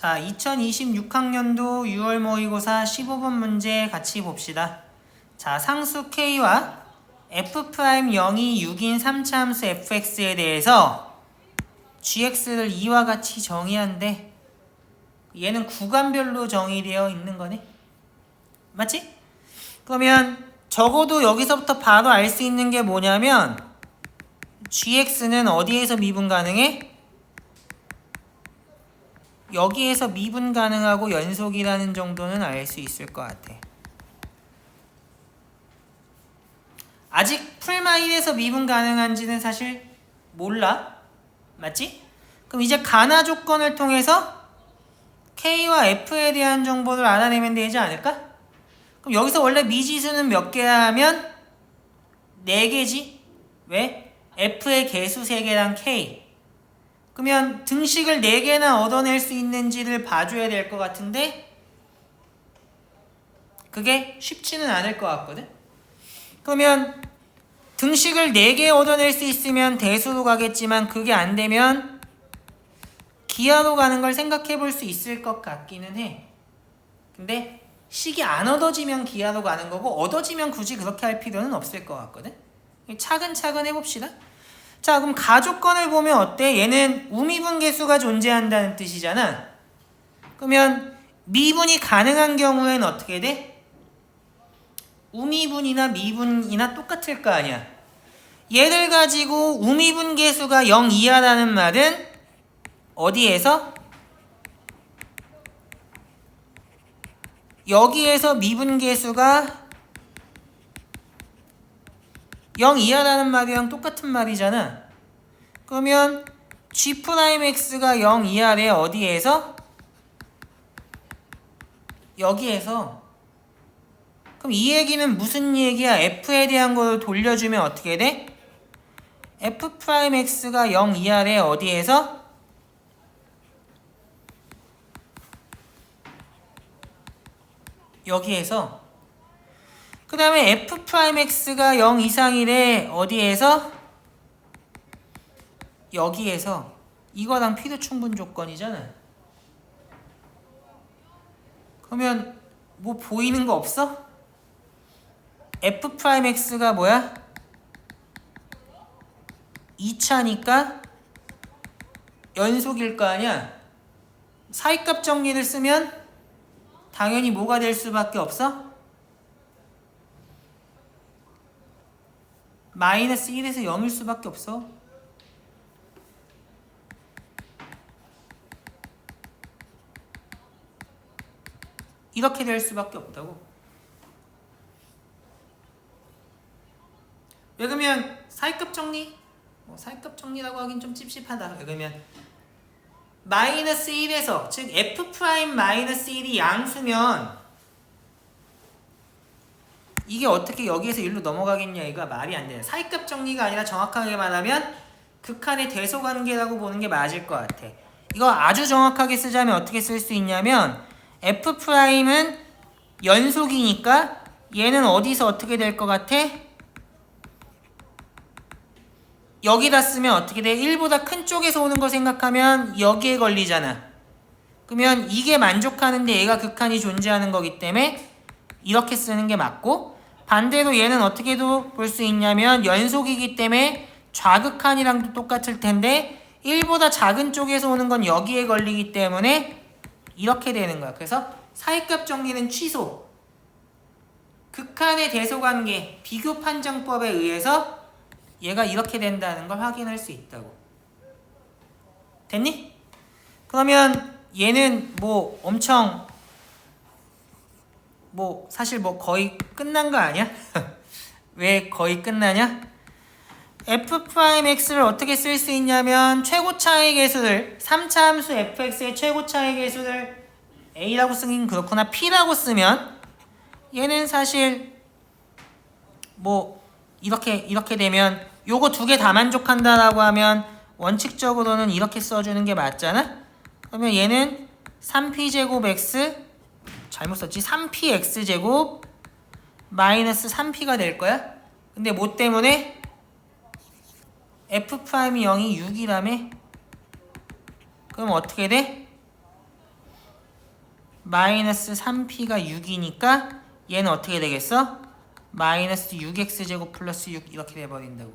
자, 2026학년도 6월 모의고사 15번 문제 같이 봅시다. 자, 상수 K와 F'0이 6인 3차 함수 fx에 대해서 gx를 이와 같이 정의한대. 얘는 구간별로 정의되어 있는 거네. 맞지? 그러면 적어도 여기서부터 바로 알 수 있는 게 뭐냐면 gx는 어디에서 미분 가능해? 여기에서 미분 가능하고 연속이라는 정도는 알 수 있을 것 같아. 아직 풀마인에서 미분 가능한지는 사실 몰라. 맞지? 그럼 이제 가나 조건을 통해서 K와 F에 대한 정보를 알아내면 되지 않을까? 그럼 여기서 원래 미지수는 몇 개야 하면 4개지? 왜? F의 개수 3개랑 K. 그러면 등식을 4개나 얻어낼 수 있는지를 봐줘야 될 것 같은데 그게 쉽지는 않을 것 같거든? 그러면 등식을 4개 얻어낼 수 있으면 대수로 가겠지만 그게 안 되면 기하로 가는 걸 생각해 볼 수 있을 것 같기는 해. 근데 식이 안 얻어지면 기하로 가는 거고 얻어지면 굳이 그렇게 할 필요는 없을 것 같거든? 차근차근 해봅시다. 자, 그럼 가조건을 보면 어때? 얘는 우미분계수가 존재한다는 뜻이잖아. 그러면 미분이 가능한 경우에는 어떻게 돼? 우미분이나 미분이나 똑같을 거 아니야. 얘를 가지고 우미분계수가 0 이하라는 말은 어디에서? 여기에서 미분계수가 0 이하라는 말이랑 똑같은 말이잖아. 그러면 G'X가 0 이하래. 어디에서? 여기에서. 그럼 이 얘기는 무슨 얘기야? F에 대한 걸 돌려주면 어떻게 돼? F'X가 0 이하래. 어디에서? 여기에서. 그 다음에 F'X가 0 이상이래. 어디에서? 여기에서. 이거랑 필요충분 조건이잖아. 그러면 뭐 보이는 거 없어? F'X가 뭐야? 2차니까 연속일 거 아니야? 사이값 정리를 쓰면 당연히 뭐가 될 수밖에 없어? 마이너스 1에서 0일 수밖에 없어. 이렇게 될 수밖에 없다고. 왜 그러면 사이값 정리? 사이값 정리라고 하긴 좀 찝찝하다. 왜 그러면 마이너스 1에서 즉 F'-1이 양수면 이게 어떻게 여기에서 1로 넘어가겠냐. 이거 말이 안 돼. 사이값 정리가 아니라 정확하게 말하면 극한의 대소관계라고 보는 게 맞을 것 같아. 이거 아주 정확하게 쓰자면 어떻게 쓸 수 있냐면 F'은 연속이니까 얘는 어디서 어떻게 될 것 같아? 여기다 쓰면 어떻게 돼? 1보다 큰 쪽에서 오는 거 생각하면 여기에 걸리잖아. 그러면 이게 만족하는데 얘가 극한이 존재하는 거기 때문에 이렇게 쓰는 게 맞고, 반대로 얘는 어떻게도 볼 수 있냐면 연속이기 때문에 좌극한이랑도 똑같을 텐데 1보다 작은 쪽에서 오는 건 여기에 걸리기 때문에 이렇게 되는 거야. 그래서 사이값 정리는 취소. 극한의 대소관계 비교 판정법에 의해서 얘가 이렇게 된다는 걸 확인할 수 있다고. 됐니? 그러면 얘는 뭐 엄청 뭐 사실 뭐 거의 끝난 거 아니야? 왜 거의 끝나냐? F'X를 어떻게 쓸 수 있냐면 최고차의 개수를 3차 함수 fx의 최고차의 개수를 a라고 쓰긴 그렇구나. p라고 쓰면 얘는 사실 뭐 이렇게 되면 요거 2개 다 만족한다라고 하면 원칙적으로는 이렇게 써주는 게 맞잖아? 그러면 얘는 3p제곱 x 잘못 썼지? 3px제곱 마이너스 3p가 될 거야? 근데 뭐 때문에? F'이 0이 6이라며? 그럼 어떻게 돼? 마이너스 3p가 6이니까 얘는 어떻게 되겠어? 마이너스 6x제곱 플러스 6 이렇게 돼버린다고.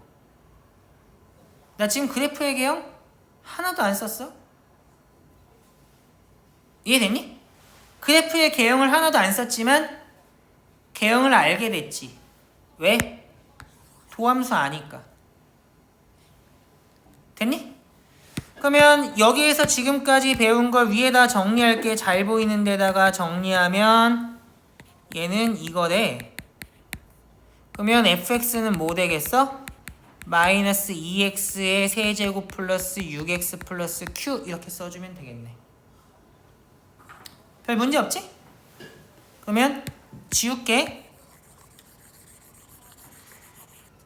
나 지금 그래프의 개형 하나도 안 썼어. 이해됐니? 그래프의 개형을 하나도 안 썼지만 개형을 알게 됐지. 왜? 도함수 아니까. 됐니? 그러면 여기에서 지금까지 배운 걸 위에다 정리할게. 잘 보이는 데다가 정리하면 얘는 이거래. 그러면 fx는 뭐 되겠어? 마이너스 2x의 세제곱 플러스 6x 플러스 q 이렇게 써주면 되겠네. 별 문제 없지? 그러면 지울게.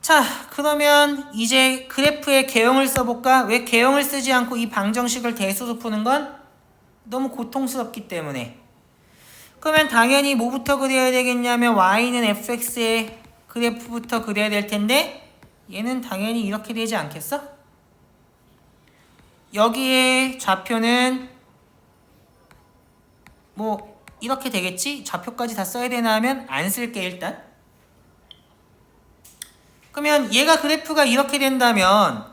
자, 그러면 이제 그래프의 개형을 써볼까? 왜 개형을 쓰지 않고 이 방정식을 대수로 푸는 건 너무 고통스럽기 때문에. 그러면 당연히 뭐부터 그려야 되겠냐면 y는 fx의 그래프부터 그려야 될 텐데 얘는 당연히 이렇게 되지 않겠어? 여기에 좌표는 뭐 이렇게 되겠지? 좌표까지 다 써야 되나 하면 안 쓸게 일단. 그러면 얘가 그래프가 이렇게 된다면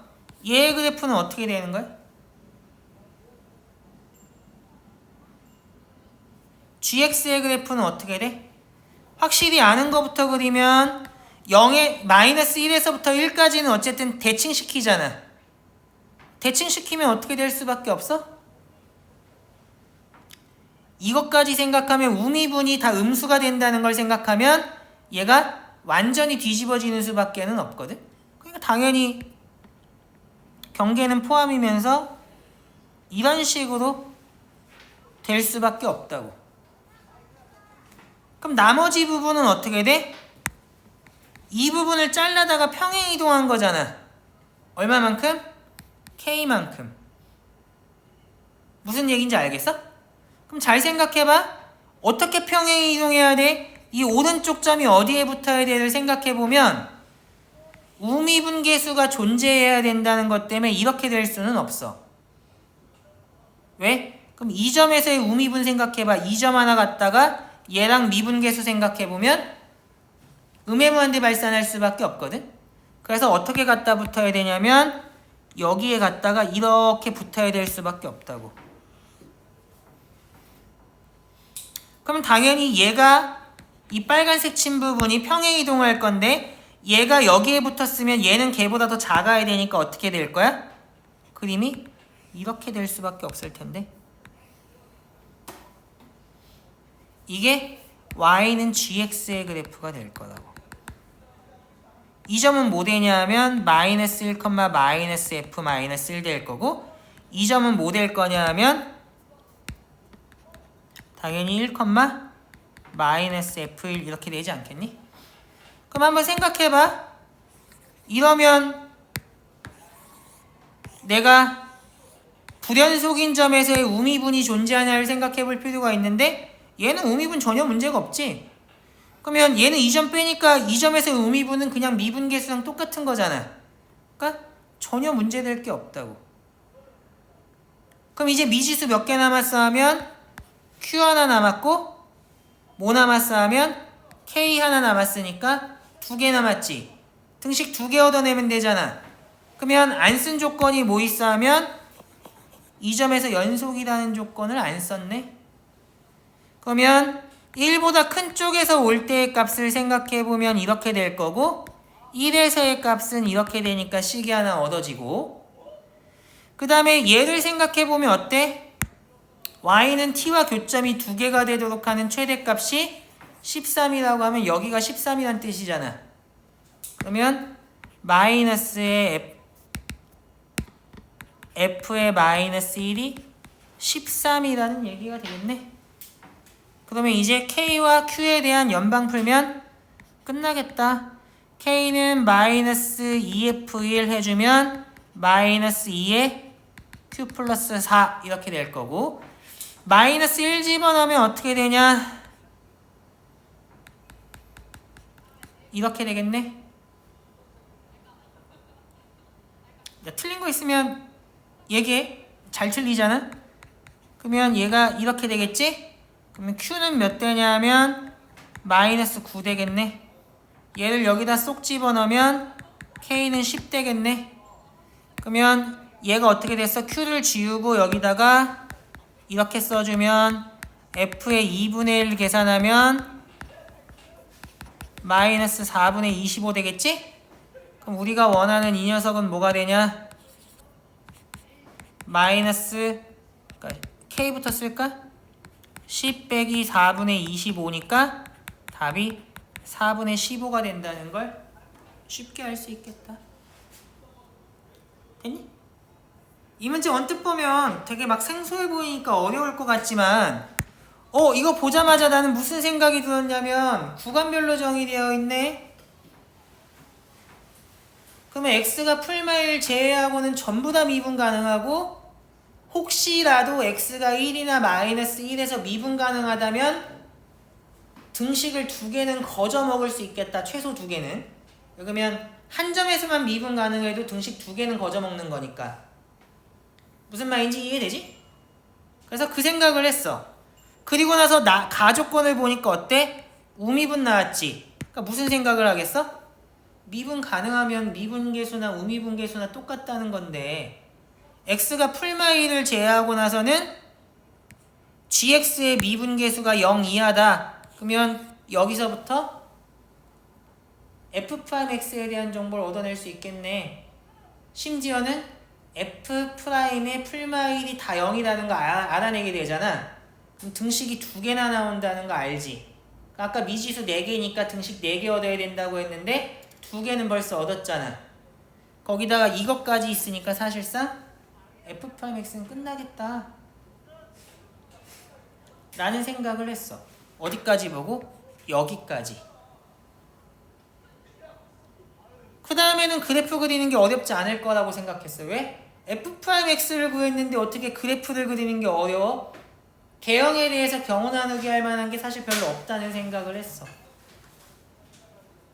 얘의 그래프는 어떻게 되는 거야? gx의 그래프는 어떻게 돼? 확실히 아는 것부터 그리면 0에 마이너스 1에서부터 1까지는 어쨌든 대칭시키잖아. 대칭시키면 어떻게 될 수밖에 없어? 이것까지 생각하면 우미분이 다 음수가 된다는 걸 생각하면 얘가 완전히 뒤집어지는 수밖에는 없거든. 그러니까 당연히 경계는 포함이면서 이런 식으로 될 수밖에 없다고. 그럼 나머지 부분은 어떻게 돼? 이 부분을 잘라다가 평행 이동한 거잖아. 얼마만큼? K만큼. 무슨 얘기인지 알겠어? 그럼 잘 생각해봐. 어떻게 평행 이동해야 돼? 이 오른쪽 점이 어디에 붙어야 돼를 생각해보면 우미분계수가 존재해야 된다는 것 때문에 이렇게 될 수는 없어. 왜? 그럼 이 점에서의 우미분 생각해봐. 이 점 하나 갖다가 얘랑 미분계수 생각해보면 음해무한대 발산할 수밖에 없거든. 그래서 어떻게 갖다 붙어야 되냐면 여기에 갖다가 이렇게 붙어야 될 수밖에 없다고. 그럼 당연히 얘가 이 빨간색 친 부분이 평행 이동할 건데 얘가 여기에 붙었으면 얘는 걔보다 더 작아야 되니까 어떻게 될 거야? 그림이 이렇게 될 수밖에 없을 텐데. 이게 y는 gx의 그래프가 될 거라고. 이 점은 뭐 되냐면 마이너스 1, 마이너스 f 마이너스 1 될 거고 이 점은 뭐 될 거냐 하면 당연히 1, 마이너스 f1 이렇게 되지 않겠니? 그럼 한번 생각해봐. 이러면 내가 불연속인 점에서의 우미분이 존재하냐를 생각해 볼 필요가 있는데 얘는 우미분 전혀 문제가 없지. 그러면 얘는 이 점 빼니까 이 점에서의 우미분은 그냥 미분계수랑 똑같은 거잖아. 그러니까 전혀 문제될 게 없다고. 그럼 이제 미지수 몇 개 남았어 하면 Q 하나 남았고 뭐 남았어 하면 K 하나 남았으니까 2개 남았지. 등식 2개 얻어내면 되잖아. 그러면 안 쓴 조건이 뭐 있어 하면 이 점에서 연속이라는 조건을 안 썼네. 그러면 1보다 큰 쪽에서 올 때의 값을 생각해보면 이렇게 될 거고 1에서의 값은 이렇게 되니까 식이 하나 얻어지고 그 다음에 얘를 생각해보면 어때? y는 t와 교점이 2개가 되도록 하는 최대값이 13이라고 하면 여기가 13이란 뜻이잖아. 그러면 마이너스의 f의 마이너스 1이 13이라는 얘기가 되겠네. 그러면 이제 K와 Q에 대한 연방 풀면 끝나겠다. K는 마이너스 2F1 해주면 마이너스 2에 Q 플러스 4 이렇게 될 거고 마이너스 1 집어넣으면 어떻게 되냐? 이렇게 되겠네. 야, 틀린 거 있으면 얘기해. 잘 틀리잖아. 그러면 얘가 이렇게 되겠지? 그러면 Q는 몇 되냐면 마이너스 9 되겠네. 얘를 여기다 쏙 집어넣으면 K는 10 되겠네. 그러면 얘가 어떻게 됐어? Q를 지우고 여기다가 이렇게 써주면 F의 2분의 1 계산하면 마이너스 4분의 25 되겠지? 그럼 우리가 원하는 이 녀석은 뭐가 되냐? 마이너스 그러니까 K부터 쓸까? 10 빼기 4분의 25니까 답이 4분의 15가 된다는 걸 쉽게 알 수 있겠다. 됐니? 이 문제 언뜻 보면 되게 막 생소해 보이니까 어려울 것 같지만 이거 보자마자 나는 무슨 생각이 들었냐면 구간별로 정의되어 있네. 그러면 x가 풀마일 제외하고는 전부 다 미분 가능하고 혹시라도 x가 1이나 마이너스 1에서 미분 가능하다면 등식을 2개는 거저 먹을 수 있겠다. 최소 2개는. 그러면 한 점에서만 미분 가능해도 등식 2개는 거저 먹는 거니까. 무슨 말인지 이해되지? 그래서 그 생각을 했어. 그리고 나서 가조건을 보니까 어때? 우미분 나왔지. 그러니까 무슨 생각을 하겠어? 미분 가능하면 미분계수나 우미분계수나 똑같다는 건데 x가 풀마일을 제외하고 나서는 gx의 미분계수가 0 이하다. 그러면 여기서부터 f'x에 대한 정보를 얻어낼 수 있겠네. 심지어는 f'의 풀마일이 다 0이라는 거 알아내게 되잖아. 그럼 등식이 2개나 나온다는 거 알지? 아까 미지수 4개니까 등식 4개 얻어야 된다고 했는데 2개는 벌써 얻었잖아. 거기다가 이것까지 있으니까 사실상 f'x는 끝나겠다 라는 생각을 했어. 어디까지 보고? 여기까지. 그 다음에는 그래프 그리는 게 어렵지 않을 거라고 생각했어. 왜? f'x를 구했는데 어떻게 그래프를 그리는 게 어려워? 개형에 대해서 경우 나누기 할 만한 게 사실 별로 없다는 생각을 했어.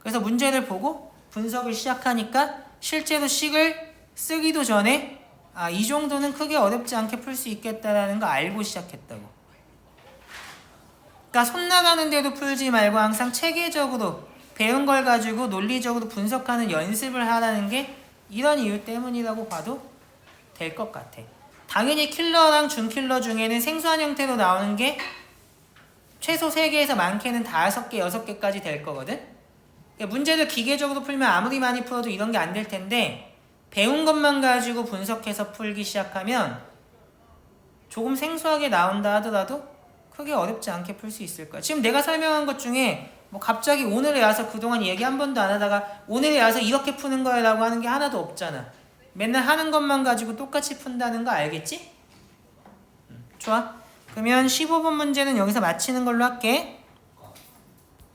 그래서 문제를 보고 분석을 시작하니까 실제로 식을 쓰기도 전에 이 정도는 크게 어렵지 않게 풀 수 있겠다라는 거 알고 시작했다고. 그러니까 손 나가는 데도 풀지 말고 항상 체계적으로 배운 걸 가지고 논리적으로 분석하는 연습을 하라는 게 이런 이유 때문이라고 봐도 될 것 같아. 당연히 킬러랑 준킬러 중에는 생소한 형태로 나오는 게 최소 3개에서 많게는 5개, 6개까지 될 거거든. 그러니까 문제를 기계적으로 풀면 아무리 많이 풀어도 이런 게 안 될 텐데 배운 것만 가지고 분석해서 풀기 시작하면 조금 생소하게 나온다 하더라도 크게 어렵지 않게 풀 수 있을 거야. 지금 내가 설명한 것 중에 뭐 갑자기 오늘에 와서 그동안 얘기 한 번도 안 하다가 오늘에 와서 이렇게 푸는 거야 라고 하는 게 하나도 없잖아. 맨날 하는 것만 가지고 똑같이 푼다는 거 알겠지? 좋아. 그러면 15번 문제는 여기서 마치는 걸로 할게.